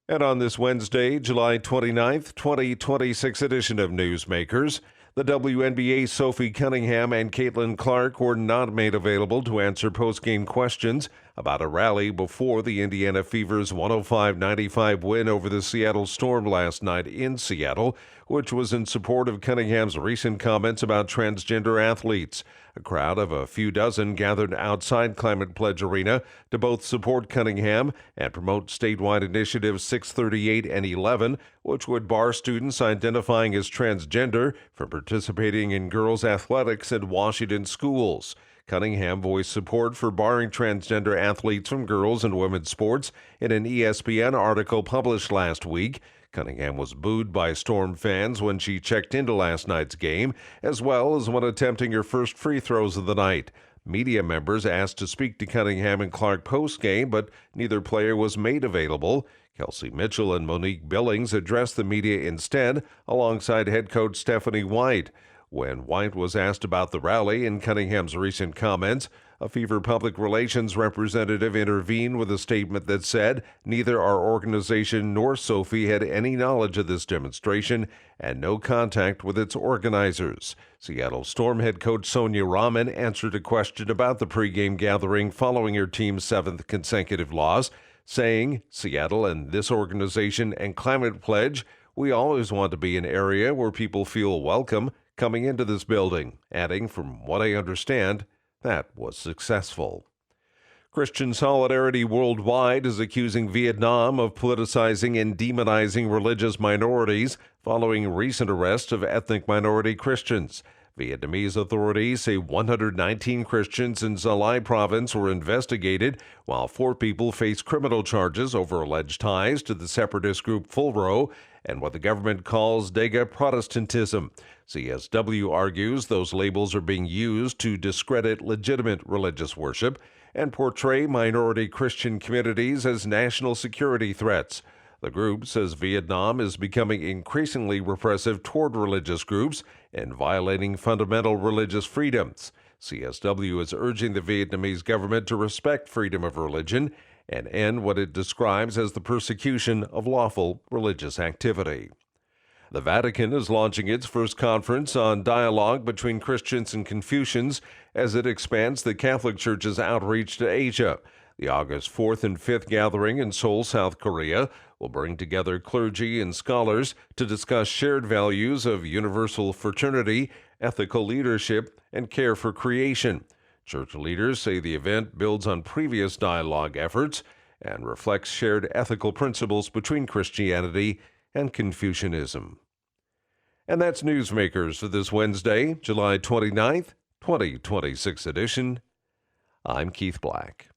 And on this Wednesday, July 29th, 2026 edition of Newsmakers, the WNBA Sophie Cunningham and Caitlin Clark were not made available to answer post-game questions about a rally before the Indiana Fever's 105-95 win over the Seattle Storm last night in Seattle, which was in support of Cunningham's recent comments about transgender athletes. A crowd of a few dozen gathered outside Climate Pledge Arena to both support Cunningham and promote statewide initiatives 638 and 11, which would bar students identifying as transgender from participating in girls' athletics in Washington schools. Cunningham voiced support for barring transgender athletes from girls and women's sports in an ESPN article published last week. Cunningham was booed by Storm fans when she checked into last night's game, as well as when attempting her first free throws of the night. Media members asked to speak to Cunningham and Clark post-game, but neither player was made available. Kelsey Mitchell and Monique Billings addressed the media instead, alongside head coach Stephanie White. When White was asked about the rally and Cunningham's recent comments, a Fever public relations representative intervened with a statement that said neither our organization nor Sophie had any knowledge of this demonstration and no contact with its organizers. Seattle Storm head coach Sonia Rahman answered a question about the pregame gathering following her team's seventh consecutive loss, saying, "Seattle and this organization and Climate Pledge, we always want to be an area where people feel welcome coming into this building," adding, "From what I understand, that was successful." Christian Solidarity Worldwide is accusing Vietnam of politicizing and demonizing religious minorities following recent arrests of ethnic minority Christians. Vietnamese authorities say 119 Christians in Gia Lai province were investigated, while 4 people face criminal charges over alleged ties to the separatist group Fulro and what the government calls Dega Protestantism. CSW argues those labels are being used to discredit legitimate religious worship and portray minority Christian communities as national security threats. The group says Vietnam is becoming increasingly repressive toward religious groups and violating fundamental religious freedoms. CSW is urging the Vietnamese government to respect freedom of religion and end what it describes as the persecution of lawful religious activity. The Vatican is launching its first conference on dialogue between Christians and Confucians as it expands the Catholic Church's outreach to Asia. The August 4th and 5th gathering in Seoul, South Korea, will bring together clergy and scholars to discuss shared values of universal fraternity, ethical leadership, and care for creation. Church leaders say the event builds on previous dialogue efforts and reflects shared ethical principles between Christianity and Confucianism. And that's Newsmakers for this Wednesday, July 29th, 2026 edition. I'm Keith Black.